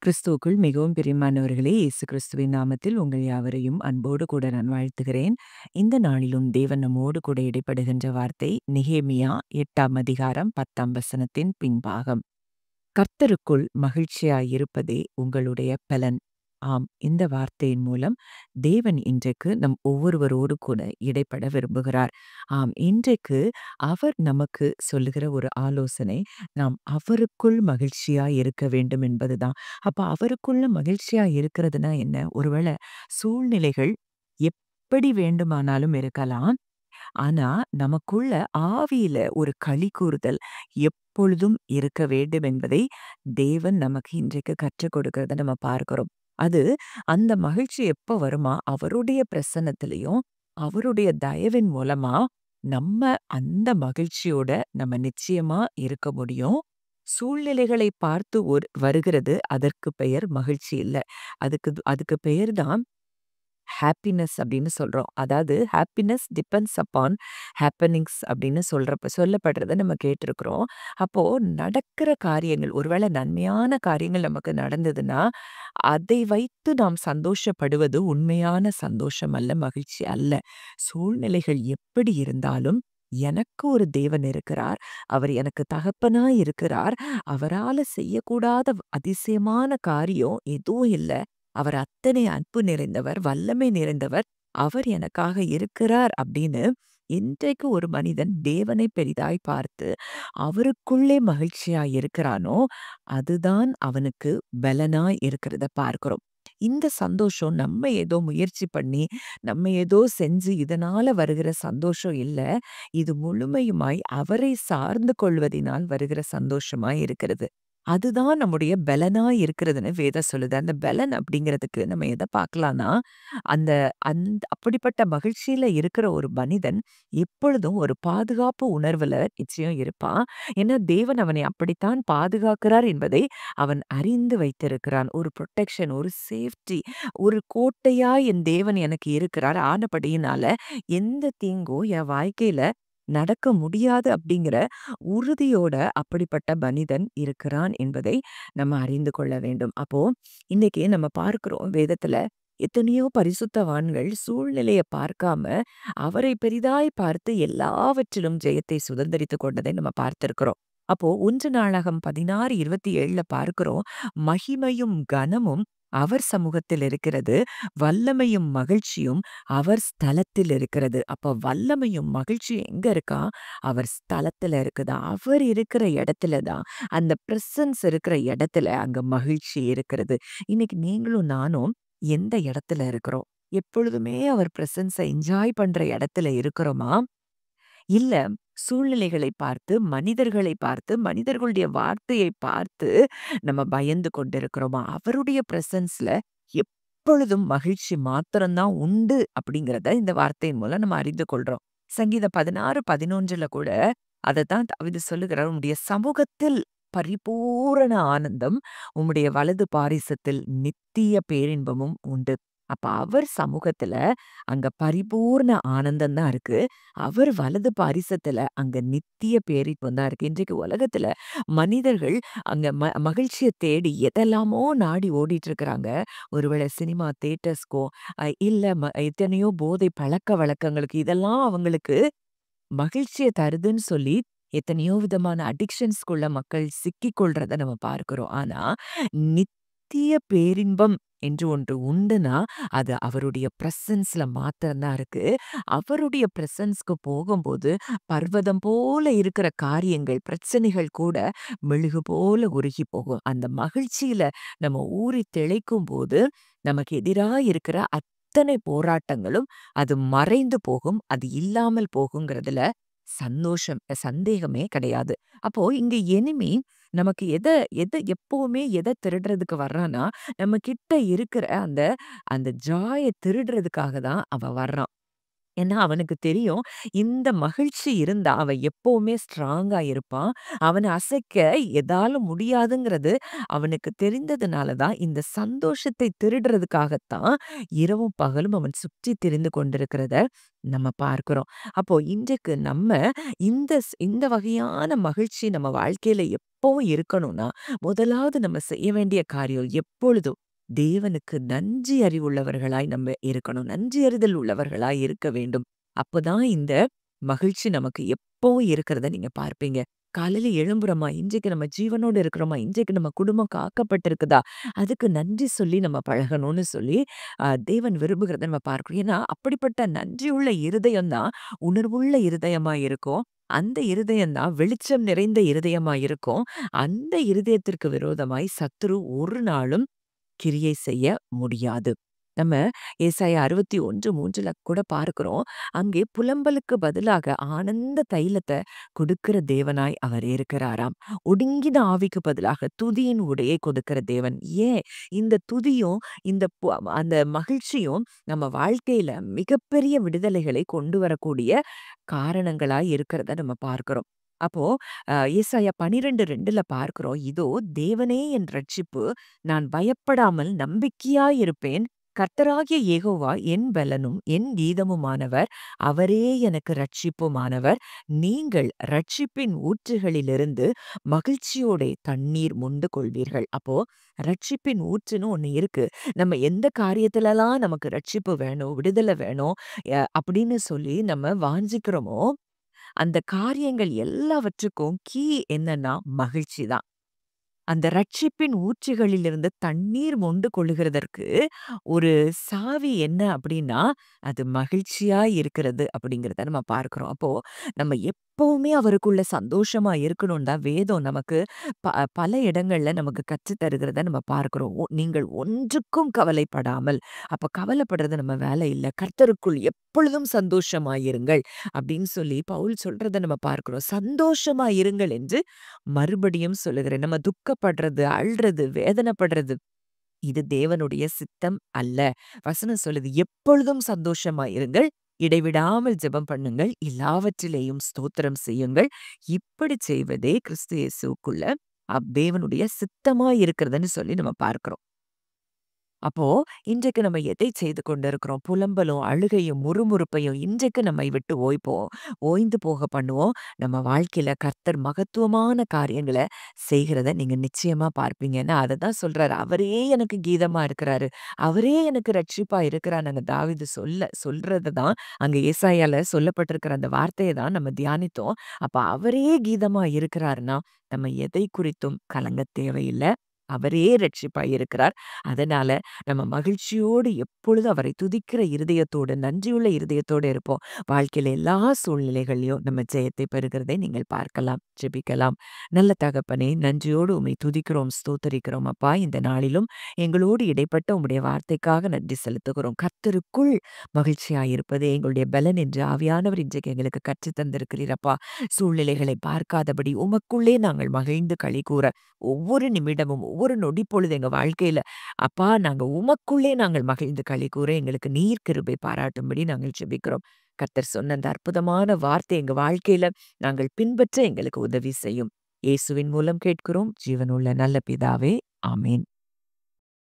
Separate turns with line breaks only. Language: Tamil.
கிறிஸ்துவுக்குள் மிகவும் பிரியமானவர்களே, இயேசு கிறிஸ்துவின் நாமத்தில் உங்கள் யாவரையும் அன்போடு கூட நான் வாழ்த்துகிறேன். இந்த நாளிலும் தேவன் நம்மோடு கூட இடைப்படுகின்ற வார்த்தை நெகேமியா 8ஆம் அதிகாரம் 10ஆம் வசனத்தின் பின்பாகம். கர்த்தருக்குள் மகிழ்ச்சியாயிருப்பதே உங்களுடைய பலன். ஆம், இந்த வார்த்தையின் மூலம் தேவன் இன்றைக்கு நம் ஒவ்வொருவரோடு கூட இடைப்பட விரும்புகிறார். ஆம், இன்றைக்கு அவர் நமக்கு சொல்லுகிற ஒரு ஆலோசனை, நாம் அவருக்குள் மகிழ்ச்சியாய் இருக்க வேண்டும் என்பதுதான். அப்ப அவருக்குள்ள மகிழ்ச்சியா இருக்கிறதுனா என்ன? ஒருவேளை சூழ்நிலைகள் எப்படி வேண்டுமானாலும் இருக்கலாம். ஆனா, நமக்குள்ள ஆவியில ஒரு களி கூறுதல் எப்பொழுதும் இருக்க வேண்டும் என்பதை தேவன் நமக்கு இன்றைக்கு கற்றுக் கொடுக்கிறத நம்ம பார்க்கிறோம். அது அந்த மகிழ்ச்சி எப்ப வருமா? அவருடைய பிரசன்னத்திலயும், அவருடைய தயவின் மூலமா நம்ம அந்த மகிழ்ச்சியோட நம்ம நிச்சயமா இருக்க முடியும். சூழ்நிலைகளை பார்த்து வருகிறது அதற்கு பெயர் மகிழ்ச்சி இல்ல. அதுக்கு அதுக்கு பெயர் தான் ஹாப்பினஸ் அப்படின்னு சொல்றோம். அதாவது ஹாப்பினஸ் டிபெண்ட்ஸ் அப்பான் ஹேப்பனிங்ஸ் அப்படின்னு சொல்லப்படுறத நம்ம கேட்டிருக்கிறோம். அப்போ நடக்கிற காரியங்கள் ஒருவேளை நன்மையான காரியங்கள் நமக்கு நடந்ததுன்னா, அதை வைத்து நாம் சந்தோஷப்படுவது உண்மையான சந்தோஷம் அல்ல, மகிழ்ச்சி அல்ல. சூழ்நிலைகள் எப்படி இருந்தாலும் எனக்கு ஒரு தேவன் இருக்கிறார். அவர் எனக்கு தகப்பனாய் இருக்கிறார். அவரால செய்யக்கூடாத அதிசயமான காரியம் எதுவும் இல்ல. அவர் அத்தனை அன்பு நிறைந்தவர், வல்லமை நிறைந்தவர். அவர் எனக்காக இருக்கிறார் அப்படின்னு இன்றைக்கு ஒரு மனிதன் தேவனை பெரிதாய் பார்த்து அவருக்குள்ளே மகிழ்ச்சியாய் இருக்கிறானோ, அதுதான் அவனுக்கு பலனாய் இருக்கிறத பார்க்கிறோம். இந்த சந்தோஷம் நம்ம ஏதோ முயற்சி பண்ணி, நம்ம ஏதோ செஞ்சு இதனால வருகிற சந்தோஷம் இல்ல. இது முழுமையுமாய் அவரை சார்ந்து கொள்வதினால் வருகிற சந்தோஷமாய் இருக்கிறது. அதுதான் நம்முடைய பலனாய் இருக்கிறதுன்னு வேதம் சொல்லுது. அந்த பலன் அப்படிங்கிறதுக்கு நம்ம எத பார்க்கலான்னா, அந்த அப்படிப்பட்ட மகிழ்ச்சியில இருக்கிற ஒரு மனிதன் எப்பொழுதும் ஒரு பாதுகாப்பு உணர்வுல நிச்சயம் இருப்பான். ஏன்னா தேவன் அவனை அப்படித்தான் பாதுகாக்கிறார் என்பதை அவன் அறிந்து வைத்திருக்கிறான். ஒரு புரொடெக்ஷன், ஒரு சேஃப்டி, ஒரு கோட்டையாய் என் தேவன் எனக்கு இருக்கிறார். ஆனபடியினால எந்த தீங்கும் என் வாழ்க்கையில நடக்க முடியாது அப்படிங்கிற உறுதியோட அப்படிப்பட்ட மனிதன் இருக்கிறான் என்பதை நம்ம அறிந்து கொள்ள வேண்டும். அப்போ இன்னைக்கு நம்ம பார்க்கிறோம் வேதத்துல எத்தனையோ பரிசுத்தவான்கள் சூழ்நிலையை பார்க்காம அவரை பெரிதாய் பார்த்து எல்லாவற்றிலும் ஜெயத்தை சுதந்தரித்துக் கொண்டதை நம்ம பார்த்திருக்கிறோம். அப்போ 1 நாளாகம் 16:27 பார்க்கிறோம், மகிமையும் கனமும் அவர் சமூகத்தில் இருக்கிறது, வல்லமையும் மகிழ்ச்சியும் அவர் ஸ்தலத்தில் இருக்கிறது. அப்ப வல்லமையும் மகிழ்ச்சியும் எங்க இருக்கா? அவர் ஸ்தலத்துல இருக்குதா? அவர் இருக்கிற இடத்துல தான், அந்த பிரசன்ஸ் இருக்கிற இடத்துல அங்க மகிழ்ச்சி இருக்கிறது. இன்னைக்கு நீங்களும் நானும் எந்த இடத்துல இருக்கிறோம்? எப்பொழுதுமே அவர் பிரசன்ஸ என்ஜாய் பண்ற இடத்துல இருக்கிறோமா? இல்ல சூழ்நிலைகளை பார்த்து, மனிதர்களை பார்த்து, மனிதர்களுடைய வார்த்தையை பார்த்து நம்ம பயந்து கொண்டிருக்கிறோமா? அவருடைய பிரசன்ஸ்ல எப்பொழுதும் மகிழ்ச்சி மாத்திரம் தான் உண்டு அப்படிங்கிறத இந்த வார்த்தையின் மூலம் நம்ம அறிந்து கொள்றோம். சங்கீதம் 16:11 கூட அதத்தான் தாவீது சொல்லுகிறார். உம்முடைய சமூகத்தில் பரிபூரண ஆனந்தம், உம்முடைய வலது பாரிசத்தில் நித்திய பேரின்பமும் உண்டு. அப்ப அவர் சமூகத்துல அங்க பரிபூர்ண ஆனந்தம் தான் இருக்கு. அவர் வலது பாரிசத்துல அங்க நித்திய பேரின்பம் தான் இருக்கு. இன்றைக்கு உலகத்துல மனிதர்கள் அங்க மகிழ்ச்சிய தேடி எதெல்லாமோ நாடி ஓடிட்டு இருக்கிறாங்க. ஒருவேளை சினிமா தியேட்டர்ஸ்க்கோ, இல்ல எத்தனையோ போதை பழக்கவழக்கங்களுக்கு இதெல்லாம் அவங்களுக்கு மகிழ்ச்சிய தருதுன்னு சொல்லி எத்தனையோ விதமான அடிக்ஷன்ஸ்குள்ள மக்கள் சிக்கிக் கொள்றத நம்ம பார்க்கிறோம். ஆனா, நித்திய பேரின்பம் என்று ஒன்று உண்டுன்னா, அது அவருடைய பிரசன்ஸ்ல மாத்திரம் தான் இருக்கு. அவருடைய பிரசன்ஸ்க்கு போகும்போது, பர்வதம் போல இருக்கிற காரியங்கள், பிரச்சனைகள் கூட மெழுகு போல உருகி போகும். அந்த மகிழ்ச்சியில நம்ம ஊறி திளைக்கும்போது, நமக்கு எதிரா இருக்கிற அத்தனை போராட்டங்களும் அது மறைந்து போகும். அது இல்லாமல் போகுங்கிறதுல சந்தேகமே கிடையாது. அப்போ இங்க எனிமி நமக்கு எத எத எப்பவுமே எத திருடுறதுக்கு வர்றான்னா, நம்ம கிட்ட இருக்கிற அந்த அந்த ஜாய திருடுறதுக்காக தான் அவன் வர்றான். ஏன்னா அவனுக்கு தெரியும், இந்த மகிழ்ச்சி இருந்தா அவன் எப்பவுமே ஸ்ட்ராங்கா இருப்பான். அவன அசைக்க எதால முடியாதுங்கிறது அவனுக்கு தெரிந்ததுனால தான், இந்த சந்தோஷத்தை திருடுறதுக்காகத்தான் இரவும் பகலும் அவன் சுற்றி திரிந்து கொண்டிருக்கிறத நம்ம பார்க்கிறோம். அப்போ இன்றைக்கு நம்ம இந்த வகையான மகிழ்ச்சி நம்ம வாழ்க்கையில எப்பவும் இருக்கணும்னா, முதலாவது நம்ம செய்ய வேண்டிய காரியம் எப்பொழுதும் தேவனுக்கு நன்றி அறிவுள்ளவர்களாய் நம்ம இருக்கணும். நன்றி அறிதல் உள்ளவர்களாய் இருக்க வேண்டும். அப்பதான் இந்த மகிழ்ச்சி நமக்கு எப்பவும் இருக்கிறத நீங்க பார்ப்பீங்க. காலையில எழும்புறோமா, இன்றைக்கு நம்ம ஜீவனோடு இருக்கிறோமா, இன்றைக்கு நம்ம குடும்பம் காக்கப்பட்டிருக்குதா, அதுக்கு நன்றி சொல்லி நம்ம பழகணும்னு சொல்லி தேவன் விரும்புகிறத நம்ம பார்க்கிறோம். ஏன்னா, அப்படிப்பட்ட நன்றியுள்ள இருதயம் தான் உணர்வுள்ள இருதயமா இருக்கும். அந்த இருதயம் தான் வெளிச்சம் நிறைந்த இருதயமா இருக்கும். அந்த இருதயத்திற்கு விரோதமாய் சத்துரு ஒரு நாளும் கிரியை செய்ய முடியாது. நம்ம ஏசாயா 61:3ல கூட பார்க்கிறோம். அங்கே புலம்பலுக்கு பதிலாக ஆனந்த தைலத்த கொடுக்கிற தேவனாய் அவர் இருக்கிறாராம். ஒடுங்கின ஆவிக்கு பதிலாக துதியின் உடையை கொடுக்கிற தேவன். ஏன் இந்த துதியும், இந்த அந்த மகிழ்ச்சியும் நம்ம வாழ்க்கையில மிகப்பெரிய விடுதலைகளை கொண்டு வரக்கூடிய காரணங்களாய் இருக்கிறத நம்ம பார்க்கிறோம். அப்போ ஏசாயா 12:2ல பார்க்கிறோம். இதோ தேவனே என் ரட்சிப்பு, நான் பயப்படாமல் நம்பிக்கையாயிருப்பேன். கர்த்தராகிய யெகோவா என் பெலனும், என் கீதமுமானவர். அவரே எனக்கு இரட்சிப்புமானவர். நீங்கள் இரட்சிப்பின் ஊற்றுகளிலிருந்து மகிழ்ச்சியோடே தண்ணீர் மொண்டு கொள்வீர்கள். அப்போ இரட்சிப்பின் ஊற்றுன்னு ஒண்ணு இருக்கு. நம்ம எந்த காரியத்துலலாம் நமக்கு இரட்சிப்பு வேணும், விடுதலை வேணும், அப்படின்னு சொல்லி நம்ம வாஞ்சிக்கிறோமோ, அந்த காரியங்கள் எல்லாவற்றுக்கும் என்னன்னா மகிழ்ச்சி தான். அந்த ரட்சிப்பின் ஊற்றுகளிலிருந்து தண்ணீர் மொண்டு கொள்ளுகிறதற்கு ஒரு சாவி என்ன அப்படின்னா, அது மகிழ்ச்சியா இருக்கிறது அப்படிங்கிறத நம்ம பார்க்கிறோம். அப்போ நம்ம எப்பவுமே அவருக்குள்ள சந்தோஷமா இருக்கணும்னு தான் வேதம் நமக்கு பல இடங்கள்ல நமக்கு கற்றுத் தருகிறத நம்ம பார்க்கிறோம். நீங்கள் ஒன்றுக்கும் கவலைப்படாமல், அப்ப கவலைப்படுறது நம்ம வேலை இல்ல. கர்த்தருக்குள் எப்பொழுதும் சந்தோஷமாயிருங்கள் அப்படின்னு சொல்லி பவுல் சொல்றத நம்ம பார்க்கிறோம். சந்தோஷமா இருங்கள் என்று மறுபடியும் சொல்லுகிறேன். நம்ம துக்கப்படுறது, அழ்றது, வேதனைப்படுறது இது தேவனுடைய சித்தம் அல்ல. வசனம் சொல்லுது, எப்பொழுதும் சந்தோஷமா இருங்கள். இடைவிடாமல் ஜெபம் பண்ணுங்கள். எல்லாவற்றிலேயும் ஸ்தோத்திரம் செய்யுங்கள். இப்படி செய்வதே கிறிஸ்து இயேசுவுக்குள்ள தேவனுடைய சித்தமா இருக்கிறதுன்னு சொல்லி நம்ம பார்க்கிறோம். அப்போ இன்றைக்கு நம்ம எதை செய்து கொண்டிருக்கிறோம்? புலம்பலும், அழுகையும், முறுமுறுப்பையும் இன்றைக்கு நம்மை விட்டு ஓய்ந்து போக பண்ணுவோம். நம்ம வாழ்க்கையில கர்த்தர் மகத்துவமான காரியங்கள செய்கிறத நீங்க நிச்சயமா பார்ப்பீங்க. ஏன்னா அததான் சொல்றாரு. அவரே எனக்கு கீதமா இருக்கிறாரு. அவரே எனக்கு ரட்சிப்பா இருக்கிறான்னு தாவீது சொல்றது தான் அங்க ஏசாயால சொல்லப்பட்டிருக்கிற அந்த வார்த்தைய தான் நம்ம தியானித்தோம். அப்ப அவரே கீதமா இருக்கிறாருன்னா, நம்ம எதை குறித்தும் கலங்க தேவையில்ல. அவரே ரட்சிப்பா இருக்கிறார். அதனால நம்ம மகிழ்ச்சியோடு எப்பொழுதும் அவரை துதிக்கிற இருதயத்தோடு, நன்றியுள்ள இருதயத்தோடு இருப்போம். வாழ்க்கையில எல்லா சூழ்நிலைகள்லயும் நம்ம ஜெயத்தை பெறுகிறதை நீங்கள் பார்க்கலாம். ஜெபிக்கலாம். நல்ல தகப்பனே, நன்றியோடு உம்மை துதிக்கிறோம், ஸ்தோத்தரிக்கிறோம் அப்பா. இந்த நாளிலும் எங்களோடு இடைப்பட்ட உம்முடைய வார்த்தைக்காக நன்றி செலுத்துகிறோம். கர்த்தருக்குள் மகிழ்ச்சியாயிருப்பதே எங்களுடைய பலன் என்று ஆவியானவர் இன்றைக்கு எங்களுக்கு கற்றுத் தந்திருக்கிறீரப்பா. சூழ்நிலைகளை பார்க்காதபடி உமக்குள்ளே நாங்கள் மகிழ்ந்து களிகூர ஒவ்வொரு நிமிடமும், ஒவ்வொரு நொடி பொழுது எங்க வாழ்க்கையில அப்பா நாங்க உமக்குள்ளே நாங்கள் மகிழ்ந்து களிகூர எங்களுக்கு நீர் கிருபை பாராட்டும்படி நாங்கள் ஜெபிக்கிறோம். கர்த்தர் சொன்ன அந்த அற்புதமான வார்த்தை எங்க வாழ்க்கையில நாங்கள் பின்பற்ற எங்களுக்கு உதவி செய்யும். இயேசுவின் மூலம் கேட்கிறோம். ஜீவனுள்ள நல்ல பிதாவே. ஆமென்.